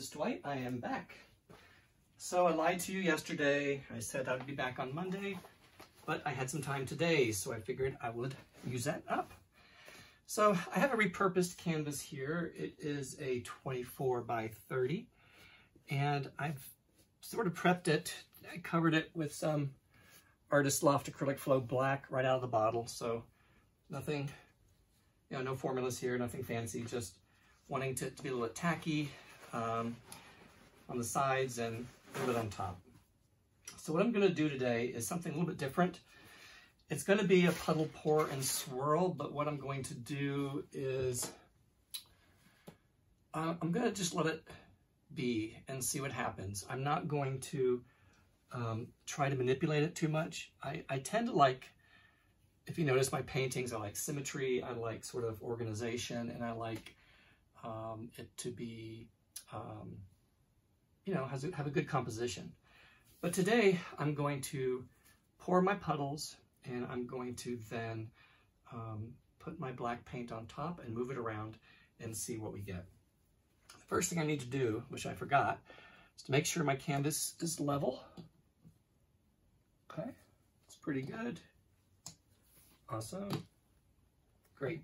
it's Dwight. I am back. So I lied to you yesterday. I said I would be back on Monday, but I had some time today, so I figured I would use that up. So I have a repurposed canvas here. It is a 24 by 30, and I've sort of prepped it. I covered it with some Artist Loft Acrylic Flow Black right out of the bottle, so nothing, you know, no formulas here, nothing fancy, just wanting it to be a little tacky on the sides and a little bit on top. So what I'm going to do today is something a little bit different. It's going to be a puddle pour and swirl, but what I'm going to do is I'm going to just let it be and see what happens. I'm not going to try to manipulate it too much. I tend to like, if you notice my paintings, I like symmetry, I like sort of organization, and I like it to be, you know, have a good composition. But today I'm going to pour my puddles, and I'm going to then put my black paint on top and move it around and see what we get. The first thing I need to do, which I forgot, is to make sure my canvas is level. Okay, it's pretty good. Awesome. Great.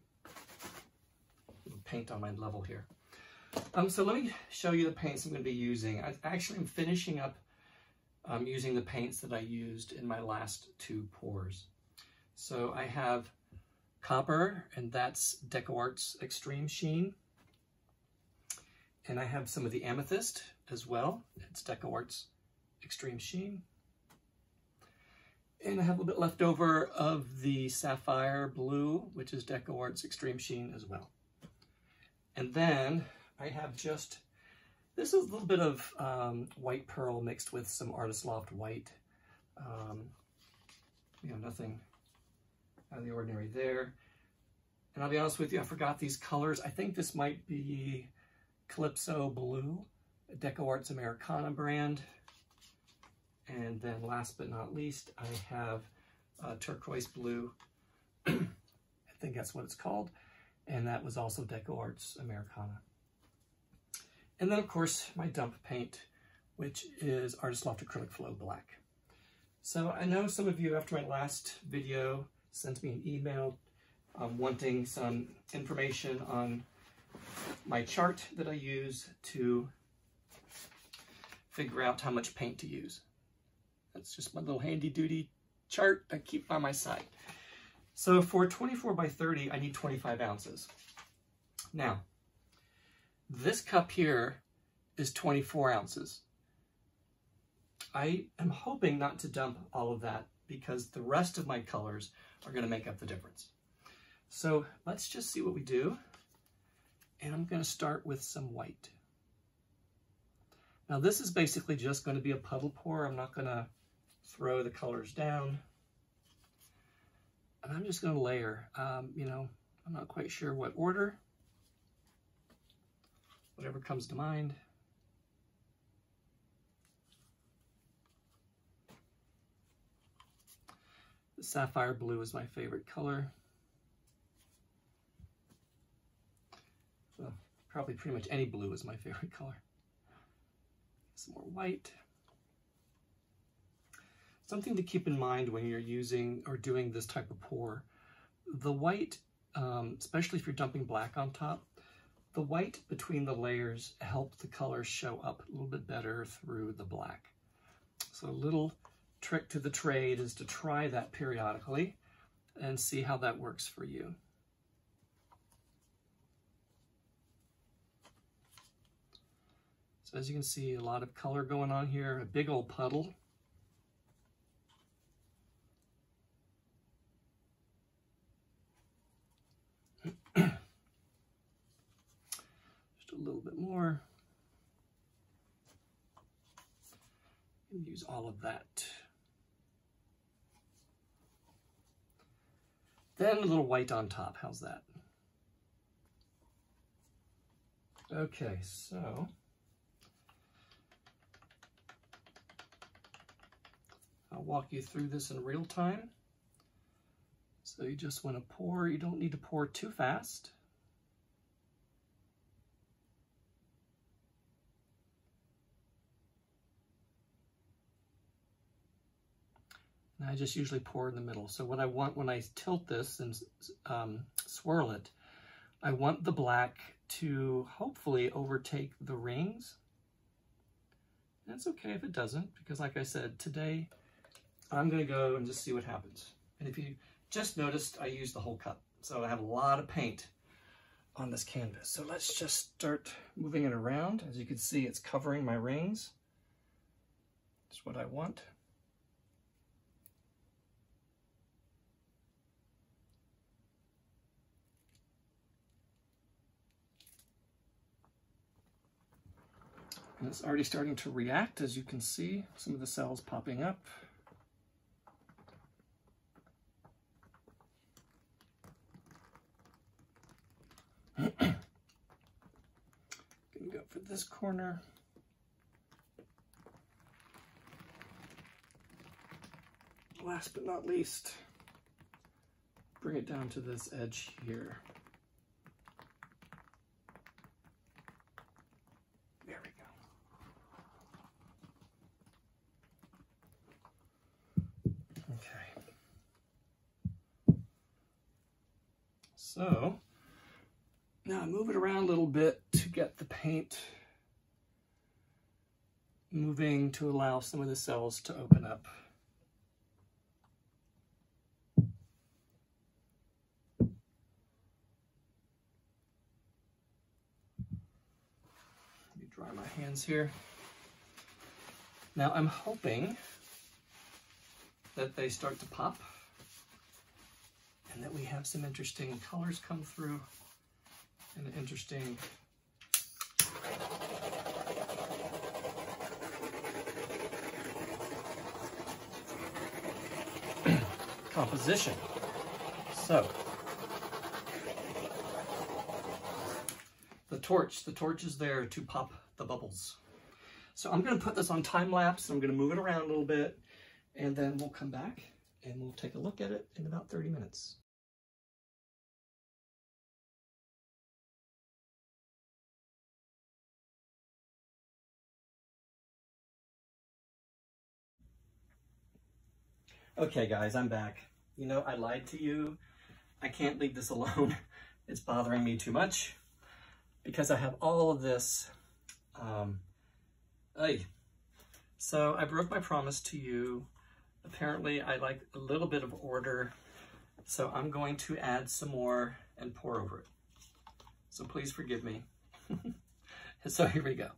Paint on my level here. So let me show you the paints I'm going to be using. I actually am finishing up using the paints that I used in my last two pours. So I have copper, and that's DecoArt's Extreme Sheen. And I have some of the amethyst as well. It's DecoArt's Extreme Sheen. And I have a little bit left over of the sapphire blue, which is DecoArt's Extreme Sheen as well. And then I have just, this is a little bit of white pearl mixed with some Artist Loft white. You know, nothing out of the ordinary there. And I'll be honest with you, I forgot these colors. I think this might be Calypso Blue, DecoArt's Americana brand. And then last but not least, I have Turquoise Blue. I think that's what it's called. And that was also DecoArt's Americana. And then, of course, my dump paint, which is Artist Loft Acrylic Flow Black. So I know some of you, after my last video, sent me an email wanting some information on my chart that I use to figure out how much paint to use. That's just my little handy-duty chart I keep by my side. So for 24 by 30, I need 25 ounces. Now, this cup here is 24 ounces. I am hoping not to dump all of that because the rest of my colors are going to make up the difference. So let's just see what we do. And I'm going to start with some white. Now this is basically just going to be a puddle pour. I'm not going to throw the colors down. And I'm just going to layer, you know, I'm not quite sure what order, whatever comes to mind. The sapphire blue is my favorite color. So probably pretty much any blue is my favorite color. Some more white. Something to keep in mind when you're using or doing this type of pour, the white, especially if you're dumping black on top, the white between the layers help the colors show up a little bit better through the black. So a little trick to the trade is to try that periodically and see how that works for you. So as you can see, a lot of color going on here, a big old puddle. Just a little bit more. And use all of that. Then a little white on top. How's that? Okay, so I'll walk you through this in real time. So you just want to pour. You don't need to pour too fast. And I just usually pour in the middle. So what I want when I tilt this and swirl it, I want the black to hopefully overtake the rings. And it's okay if it doesn't, because like I said, today I'm gonna go and just see what happens. And if you just noticed, I used the whole cup. So I have a lot of paint on this canvas. So let's just start moving it around. As you can see, it's covering my rings. That's what I want. And it's already starting to react, as you can see, some of the cells popping up. Gonna go for this corner. Last but not least, bring it down to this edge here. There we go. Okay. So, now move it around a little bit to get the paint moving to allow some of the cells to open up. Let me dry my hands here. Now I'm hoping that they start to pop and that we have some interesting colors come through. And an interesting composition. So the torch is there to pop the bubbles. So I'm going to put this on time lapse. I'm going to move it around a little bit, and then we'll come back and we'll take a look at it in about 30 minutes. Okay guys, I'm back. You know, I lied to you. I can't leave this alone. It's bothering me too much because I have all of this. So I broke my promise to you. Apparently I like a little bit of order. So I'm going to add some more and pour over it. So please forgive me. So here we go.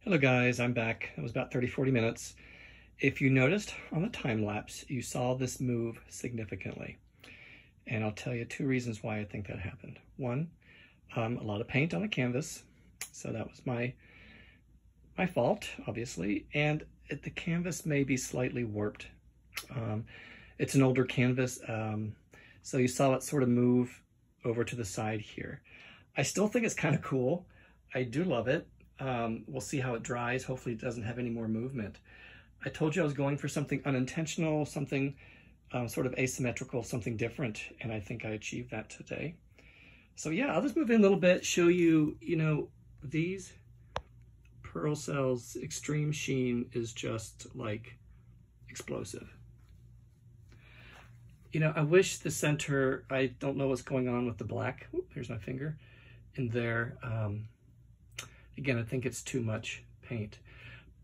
Hello guys, I'm back. It was about 30-40 minutes. If you noticed on the time lapse, you saw this move significantly. And I'll tell you 2 reasons why I think that happened. One, a lot of paint on the canvas. So that was my fault, obviously. And the canvas may be slightly warped. It's an older canvas, so you saw it sort of move over to the side here. I still think it's kind of cool. I do love it. We'll see how it dries. Hopefully it doesn't have any more movement. I told you I was going for something unintentional, something sort of asymmetrical, something different, and I think I achieved that today. So yeah, I'll just move in a little bit, show you, you know, these pearl cells, extreme sheen is just like explosive. You know, I wish the center, I don't know what's going on with the black. Oop, here's my finger in there. Again, I think it's too much paint.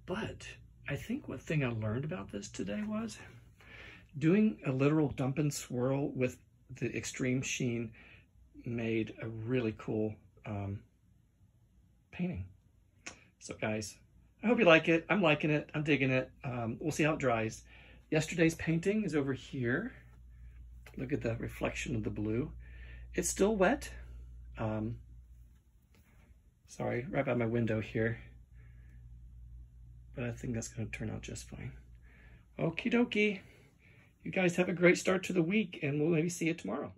But I think one thing I learned about this today was doing a literal dump and swirl with the extreme sheen made a really cool painting. So guys, I hope you like it. I'm liking it. I'm digging it. We'll see how it dries. Yesterday's painting is over here. Look at the reflection of the blue. It's still wet. Sorry, right by my window here. But I think that's going to turn out just fine. Okie dokie. You guys have a great start to the week, and we'll maybe see you tomorrow.